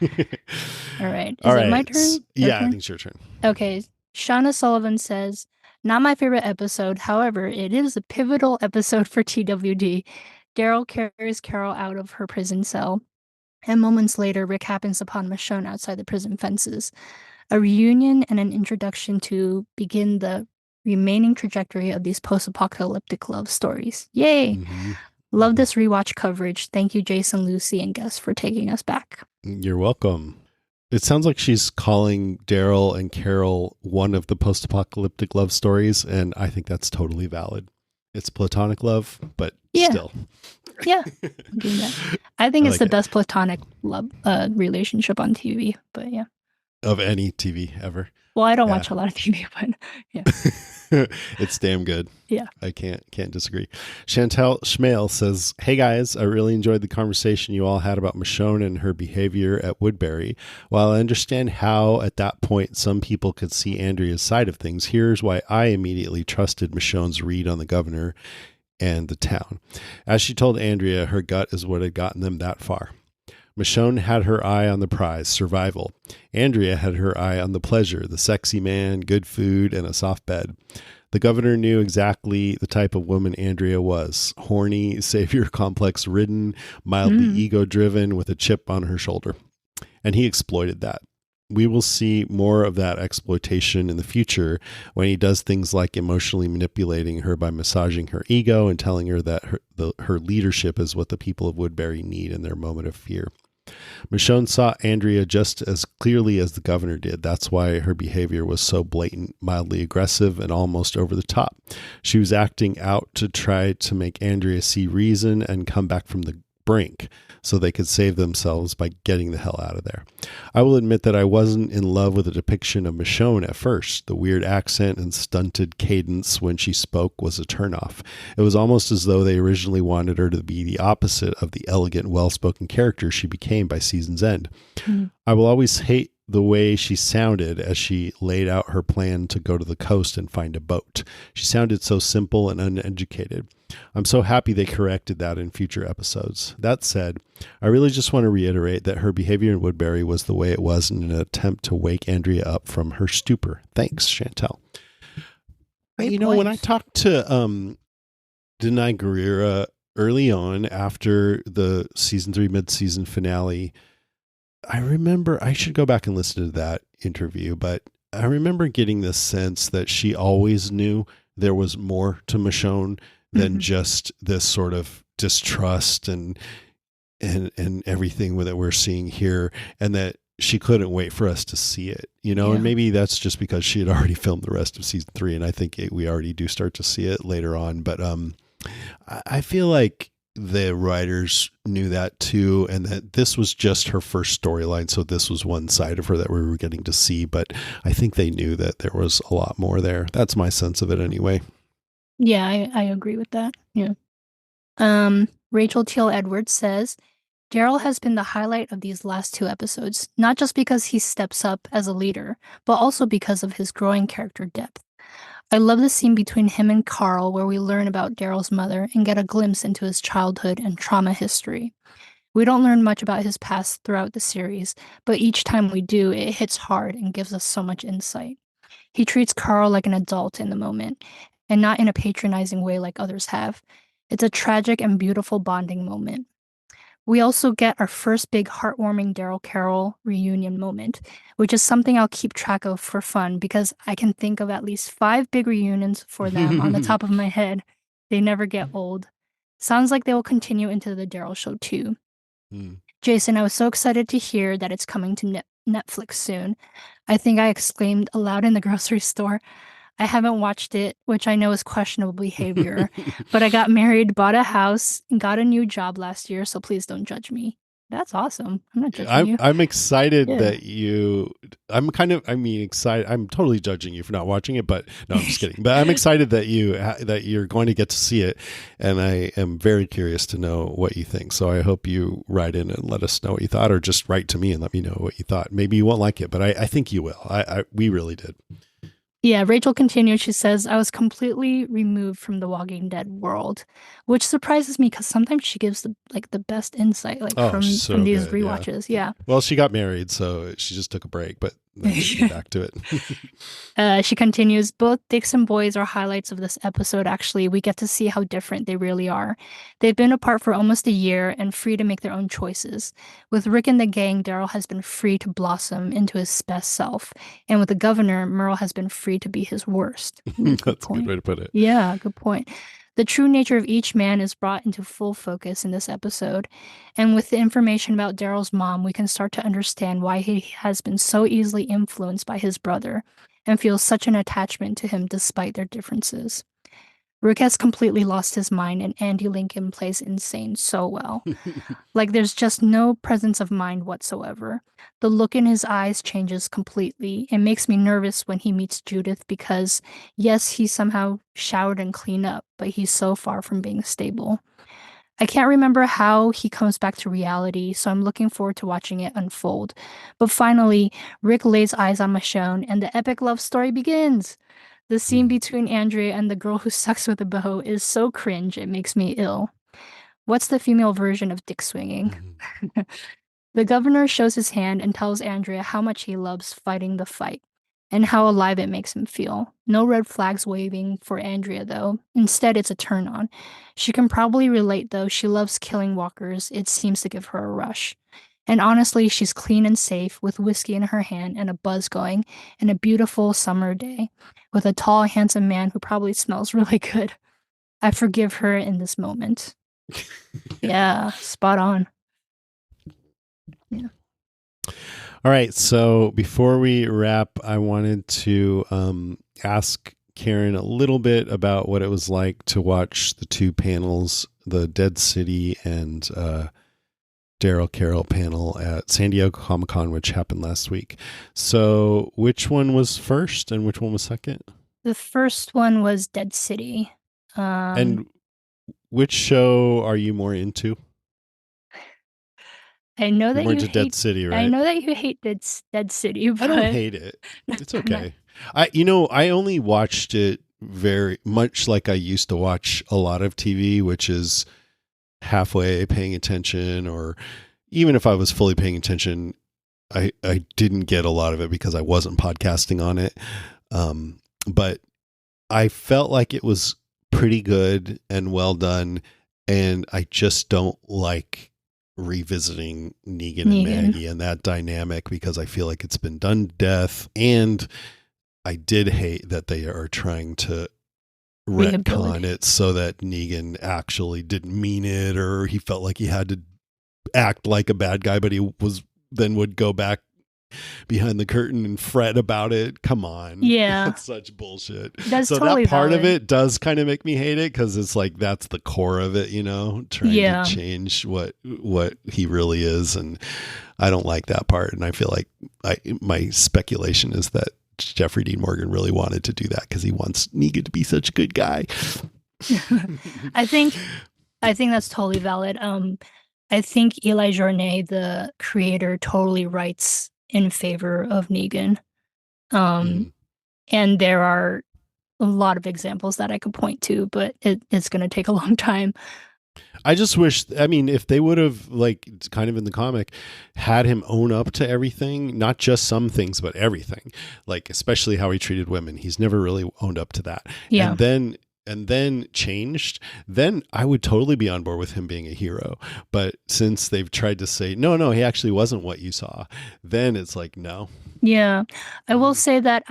All right. All Is right. it my turn? Yeah, I think it's your turn. Okay. Shauna Sullivan says, not my favorite episode. However, it is a pivotal episode for TWD. Daryl carries Carol out of her prison cell, and moments later, Rick happens upon Michonne outside the prison fences. A reunion and an introduction to begin the remaining trajectory of these post-apocalyptic love stories. Yay! Mm-hmm. Love this rewatch coverage. Thank you, Jason, Lucy, and Gus, for taking us back. You're welcome. It sounds like she's calling Daryl and Carol one of the post-apocalyptic love stories, and I think that's totally valid. It's platonic love, but still. Yeah, I'm doing that. I think it's the best platonic love relationship on TV, but yeah. Of any TV ever. Well, I don't watch a lot of TV, but yeah. It's damn good. Yeah. I can't disagree. Chantel Schmale says, hey guys, I really enjoyed the conversation you all had about Michonne and her behavior at Woodbury. While I understand how at that point some people could see Andrea's side of things, here's why I immediately trusted Michonne's read on the governor and the town. As she told Andrea, her gut is what had gotten them that far. Michonne had her eye on the prize, survival. Andrea had her eye on the pleasure, the sexy man, good food, and a soft bed. The governor knew exactly the type of woman Andrea was. Horny, savior complex ridden, mildly ego-driven, with a chip on her shoulder. And he exploited that. We will see more of that exploitation in the future when he does things like emotionally manipulating her by massaging her ego and telling her that her leadership is what the people of Woodbury need in their moment of fear. Michonne saw Andrea just as clearly as the governor did. That's why her behavior was so blatant, mildly aggressive, and almost over the top. She was acting out to try to make Andrea see reason and come back from the brink so they could save themselves by getting the hell out of there. I will admit that I wasn't in love with the depiction of Michonne at first. The weird accent and stunted cadence when she spoke was a turnoff. It was almost as though they originally wanted her to be the opposite of the elegant, well-spoken character she became by season's end. I will always hate the way she sounded as she laid out her plan to go to the coast and find a boat. She sounded so simple and uneducated. I'm so happy they corrected that in future episodes. That said, I really just want to reiterate that her behavior in Woodbury was the way it was in an attempt to wake Andrea up from her stupor. Thanks, Chantel. When I talked to Denai Guerrera early on after the season 3 mid-season finale, I remember, I should go back and listen to that interview, but I remember getting this sense that she always knew there was more to Michonne than just this sort of distrust and everything that we're seeing here, and that she couldn't wait for us to see it, and maybe that's just because she had already filmed the rest of season 3, and I think we already do start to see it later on. But I feel like the writers knew that too, and that this was just her first storyline, so this was one side of her that we were getting to see. But I think they knew that there was a lot more there. That's my sense of it anyway. Yeah, I agree with that. Yeah. Rachel Teal Edwards says, Daryl has been the highlight of these last 2 episodes, not just because he steps up as a leader, but also because of his growing character depth. I love the scene between him and Carl where we learn about Daryl's mother and get a glimpse into his childhood and trauma history. We don't learn much about his past throughout the series, but each time we do, it hits hard and gives us so much insight. He treats Carl like an adult in the moment, and not in a patronizing way like others have. It's a tragic and beautiful bonding moment. We also get our first big heartwarming Daryl Carol reunion moment, which is something I'll keep track of for fun because I can think of at least 5 big reunions for them on the top of my head. They never get old. Sounds like they will continue into the Daryl show too. Jason, I was so excited to hear that it's coming to Netflix soon. I think I exclaimed aloud in the grocery store. I haven't watched it, which I know is questionable behavior, but I got married, bought a house, and got a new job last year, so please don't judge me. That's awesome. I'm not judging you. I'm excited Yeah. that excited. I'm totally judging you for not watching it, but no, I'm just kidding. But I'm excited that you're going to get to see it, and I am very curious to know what you think. So I hope you write in and let us know what you thought, or just write to me and let me know what you thought. Maybe you won't like it, but I think you will. We really did. Yeah, Rachel continues. She says, I was completely removed from the Walking Dead world, which surprises me because sometimes she gives the best insight from these good, rewatches. Yeah. Well, she got married, so she just took a break, but then she got back to it. She continues, both Dix and Boys are highlights of this episode, actually. We get to see how different they really are. They've been apart for almost a year and free to make their own choices. With Rick and the gang, Daryl has been free to blossom into his best self. And with the governor, Merle has been free to be his worst. That's a good way to put it. Yeah, good point. The true nature of each man is brought into full focus in this episode, and with the information about Daryl's mom, we can start to understand why he has been so easily influenced by his brother and feels such an attachment to him despite their differences. Rick has completely lost his mind, and Andy Lincoln plays insane so well. There's just no presence of mind whatsoever. The look in his eyes changes completely. It makes me nervous when he meets Judith because, yes, he somehow showered and cleaned up, but he's so far from being stable. I can't remember how he comes back to reality, so I'm looking forward to watching it unfold. But finally, Rick lays eyes on Michonne, and the epic love story begins. The scene between Andrea and the girl who sucks with a bow is so cringe, it makes me ill. What's the female version of dick swinging? The governor shows his hand and tells Andrea how much he loves fighting the fight, and how alive it makes him feel. No red flags waving for Andrea, though. Instead, it's a turn on. She can probably relate, though. She loves killing walkers. It seems to give her a rush. And honestly, she's clean and safe, with whiskey in her hand and a buzz going, and a beautiful summer day, with a tall, handsome man who probably smells really good. I forgive her in this moment. Yeah, spot on. Yeah. All right. So before we wrap, I wanted to ask Karen a little bit about what it was like to watch the 2 panels, the Dead City and Daryl Carroll panel at San Diego Comic-Con, which happened last week. So which one was first and which one was second? The first one was Dead City. And which show are you more into? I know You're that more you into hate Dead City, right? I know that you hate Dead City, but I don't hate it. It's okay. I only watched it very much like I used to watch a lot of TV, which is halfway paying attention, or even if I was fully paying attention, I didn't get a lot of it because I wasn't podcasting on it. But I felt like it was pretty good and well done, and I just don't like revisiting Negan and Maggie and that dynamic because I feel like it's been done to death. And I did hate that they are trying to retcon it so that Negan actually didn't mean it, or he felt like he had to act like a bad guy, but he would go back behind the curtain and fret about it. Come on. Yeah. That's such bullshit. That's so totally that part valid. of it does kind of make me hate it, because it's like that's the core of it, trying to change what he really is. And I don't like that part. And I feel like my speculation is that Jeffrey Dean Morgan really wanted to do that because he wants Negan to be such a good guy. I think that's totally valid. I think Eli Journet, the creator, totally writes in favor of Negan. And there are a lot of examples that I could point to, but it's going to take a long time. I just wish, if they would have, like, kind of in the comic, had him own up to everything, not just some things, but everything, like, especially how he treated women. He's never really owned up to that. Yeah. And then changed, then I would totally be on board with him being a hero. But since they've tried to say, no, he actually wasn't what you saw, then it's like, no. Yeah. I will say that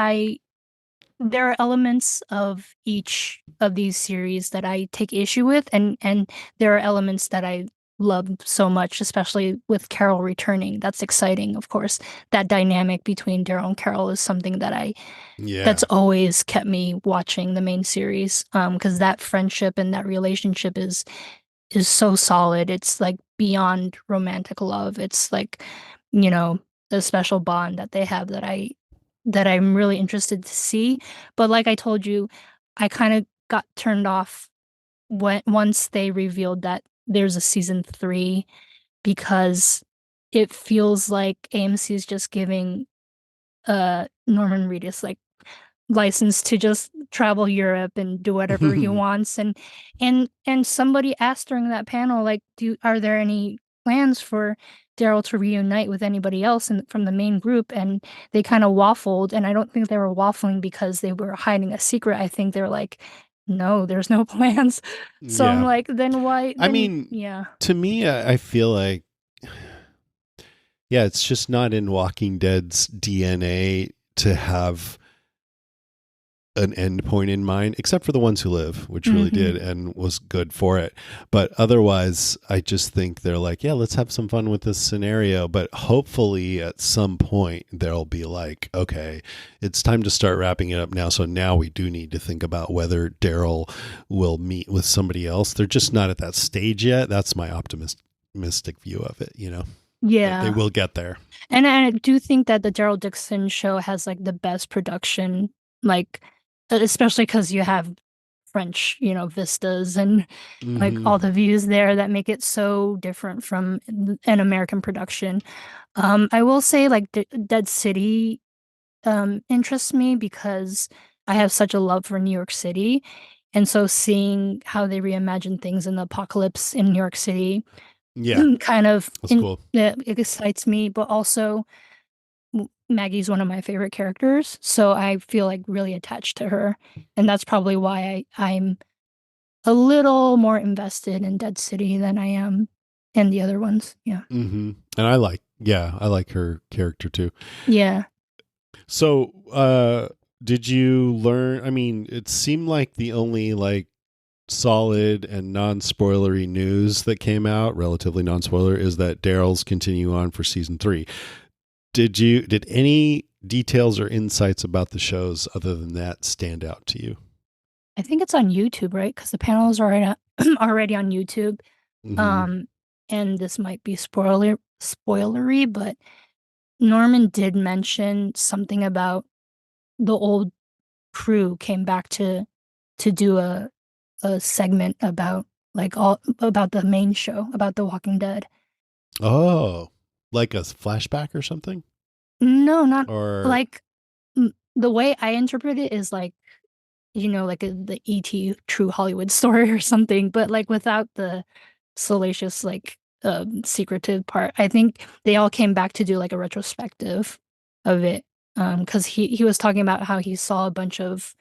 there are elements of each of these series that I take issue with, and there are elements that I love so much, especially with Carol returning. That's exciting, of course. That dynamic between Daryl and Carol is something that that's always kept me watching the main series, because that friendship and that relationship is so solid. It's like beyond romantic love. It's like, the special bond that they have that I'm really interested to see. But like I told you, I kind of got turned off once they revealed that there's a season 3, because it feels like AMC is just giving Norman Reedus like license to just travel Europe and do whatever he wants. And somebody asked during that panel, like, are there any plans for Daryl to reunite with anybody else from the main group? And they kind of waffled, and I don't think they were waffling because they were hiding a secret. I think they're like, no, there's no plans. So I'm like, then why? To me, I feel like, it's just not in Walking Dead's DNA to have an end point in mind, except for the ones who live, which really did and was good for it. But otherwise, I just think they're like, let's have some fun with this scenario. But hopefully at some point they'll be like, okay, it's time to start wrapping it up now. So now we do need to think about whether Daryl will meet with somebody else. They're just not at that stage yet. That's my optimistic view of it, Yeah. But they will get there. And I do think that the Daryl Dixon show has like the best production, like, especially because you have French, vistas and like all the views there that make it so different from an American production. I will say, like, Dead City interests me because I have such a love for New York City. And so seeing how they reimagine things in the apocalypse in New York City kind of cool. It excites me, but also Maggie's one of my favorite characters, so I feel like really attached to her, and that's probably why I'm a little more invested in Dead City than I am in the other ones. Yeah. And I like her character too. Yeah. So, did you learn? It seemed like the only like solid and non-spoilery news that came out, relatively non-spoiler, is that Daryl's continue on for season 3. Did any details or insights about the shows other than that stand out to you? I think it's on YouTube, right? Because the panel is already on YouTube. And this might be spoilery, but Norman did mention something about the old crew came back to do a segment about about the main show, about The Walking Dead. Oh, like a flashback or something? No, not like the way I interpret it is like, like the E.T. True Hollywood story or something, but like without the salacious, like secretive part. I think they all came back to do like a retrospective of it, because he was talking about how he saw a bunch of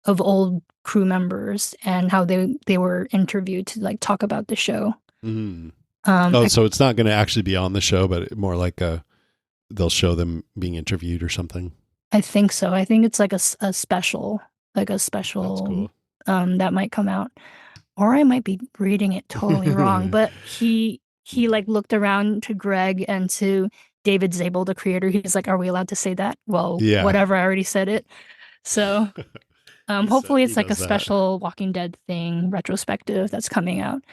old crew members and how they were interviewed to like talk about the show. So it's not going to actually be on the show, but more like they'll show them being interviewed or something. I think so. I think it's like a special, That's cool. that might come out, or I might be reading it totally wrong. But he like looked around to Greg and to David Zabel, the creator. He's like, "Are we allowed to say that?" Well, Yeah. whatever. I already said it. So hopefully it's he like a does that. special Walking Dead thing retrospective that's coming out.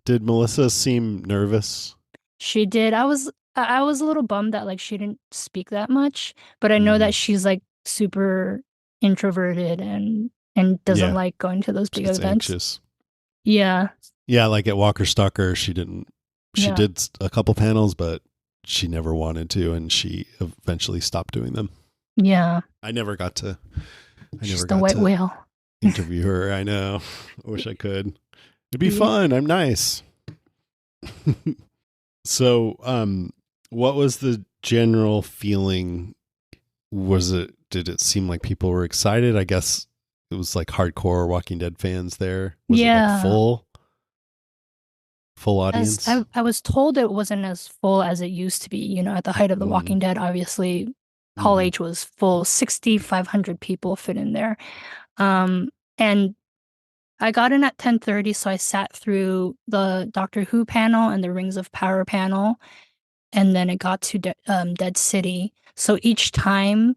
Did Melissa seem nervous? She did. I was a little bummed that like she didn't speak that much, but I know that she's like super introverted and doesn't Yeah. like going to those big She's events. anxious. Yeah. Yeah, like at Walker Stalker, she didn't. She Yeah. did a couple panels, but she never wanted to, and she eventually stopped doing them. Yeah. I never got to. She's the white whale. Interview her. I know. I wish I could. It'd be Yeah. fun. I'm nice. So, what was the general feeling? Did it seem like people were excited? I guess it was like hardcore Walking Dead fans there. Was it Yeah. like full audience? I was told it wasn't as full as it used to be. You know, at the height of The Walking Dead, obviously, Hall H was full. 6,500 people fit in there. And I got in at 10:30, so I sat through the Doctor Who panel and the Rings of Power panel, and then it got to Dead City. So each time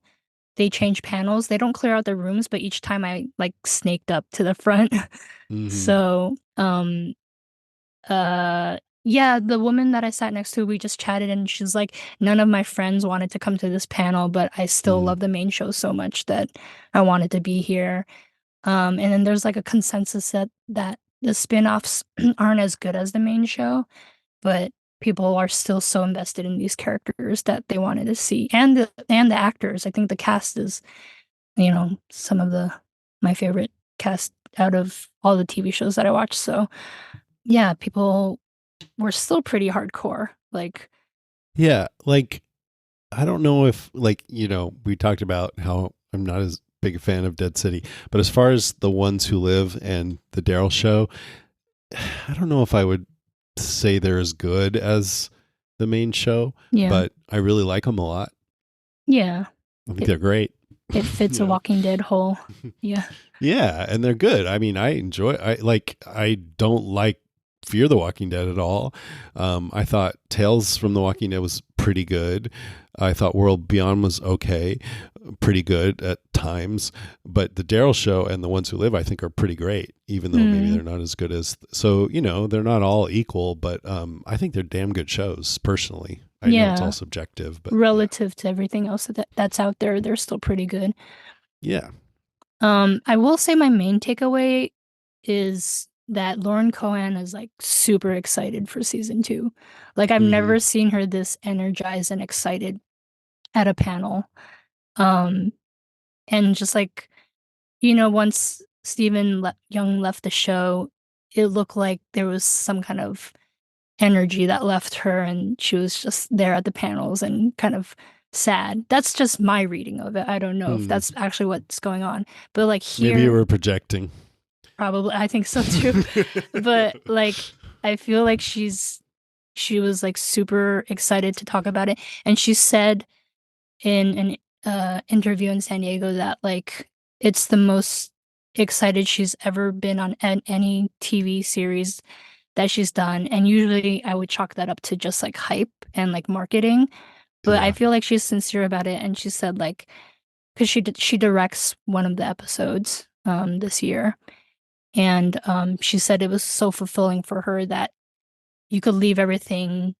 they change panels, they don't clear out the rooms, but each time I like snaked up to the front. So, yeah, the woman that I sat next to, we just chatted, and she's like, none of my friends wanted to come to this panel, but I still love the main show so much that I wanted to be here. And then there's like a consensus that the spin-offs aren't as good as the main show, but people are still so invested in these characters that they wanted to see. And the actors. I think the cast is, you know, some of my favorite cast out of all the TV shows that I watch. So yeah, people were still pretty hardcore. Like, yeah, like I don't know if like, you know, we talked about how I'm not as big a fan of Dead City, but as far as The Ones Who Live and the Daryl Show, I don't know if I would say they're as good as the main show, yeah, but I really like them a lot. yeah, I think they're great. it fits a Walking Dead hole. Yeah. Yeah, and they're good. I mean, I don't like Fear the Walking Dead at all. I thought Tales from the Walking Dead was pretty good. I thought World Beyond was okay, pretty good at times. But the Daryl Show and The Ones Who Live, I think, are pretty great, even though maybe they're not as good as. So, you know, they're not all equal, but I think they're damn good shows, personally. I know it's all subjective, but relative to everything else that's out there, they're still pretty good. Yeah. I will say my main takeaway is that Lauren Cohan is like super excited for season 2. Like I've never seen her this energized and excited at a panel. And just like, you know, once Stephen Young left the show, it looked like there was some kind of energy that left her, and she was just there at the panels and kind of sad. That's just my reading of it. I don't know if that's actually what's going on. But like here, maybe you were projecting. Probably, I think so too. But like, I feel like she was like super excited to talk about it, and she said in an interview in San Diego that like it's the most excited she's ever been on any TV series that she's done. And usually I would chalk that up to just like hype and like marketing, but I feel like she's sincere about it. And she said like, because she directs one of the episodes this year, and she said it was so fulfilling for her that you could leave everything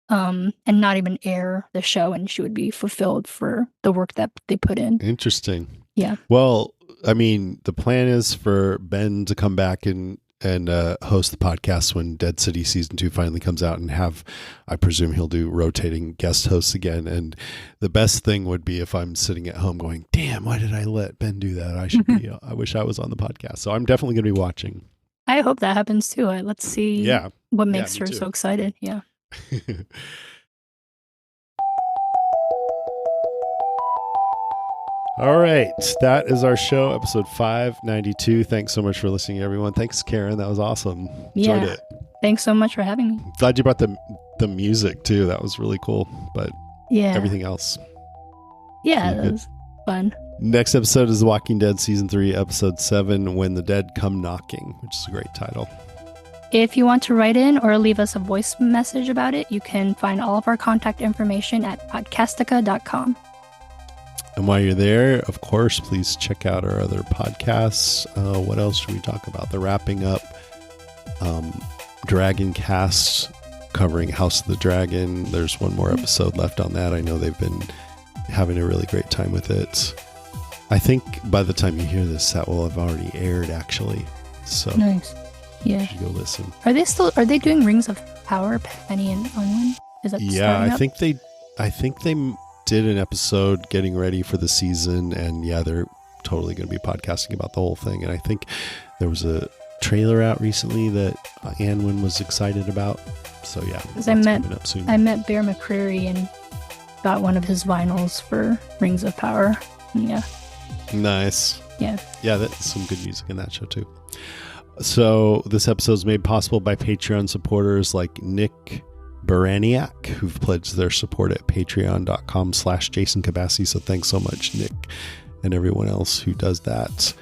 and not even air the show, and she would be fulfilled for the work that they put in. Interesting. Yeah. Well, I mean, the plan is for Ben to come back and host the podcast when Dead City season 2 finally comes out, and I presume he'll do rotating guest hosts again. And the best thing would be if I'm sitting at home going, damn, why did I let Ben do that? I wish I was on the podcast. So I'm definitely going to be watching. I hope that happens too. Let's see what makes her so excited. Yeah. All right. That is our show, episode 592. Thanks so much for listening, everyone. Thanks, Karen. That was awesome. Enjoyed it. Thanks so much for having me. Glad you brought the music too. That was really cool. But everything else. Yeah, that was fun. Next episode is The Walking Dead Season 3, Episode 7, When the Dead Come Knocking, which is a great title. If you want to write in or leave us a voice message about it, you can find all of our contact information at podcastica.com. And while you're there, of course, please check out our other podcasts. What else should we talk about? The Wrapping Up Dragon Cast covering House of the Dragon. There's one more episode left on that. I know they've been having a really great time with it. I think by the time you hear this, that will have already aired, actually. So Nice. Yeah. you should go listen. Are they doing Rings of Power, Penny and Unwin? Is that Yeah, starting I up? think they did an episode getting ready for the season, and yeah, they're totally going to be podcasting about the whole thing. And I think there was a trailer out recently that Anwin was excited about. So yeah, 'Cause that's coming up soon. I met Bear McCreary and got one of his vinyls for Rings of Power. Yeah. Nice. Yeah. Yeah, that's some good music in that show too. So this episode is made possible by Patreon supporters like Nick Baraniak, who've pledged their support at patreon.com/Jason Kabassi. So thanks so much, Nick, and everyone else who does that.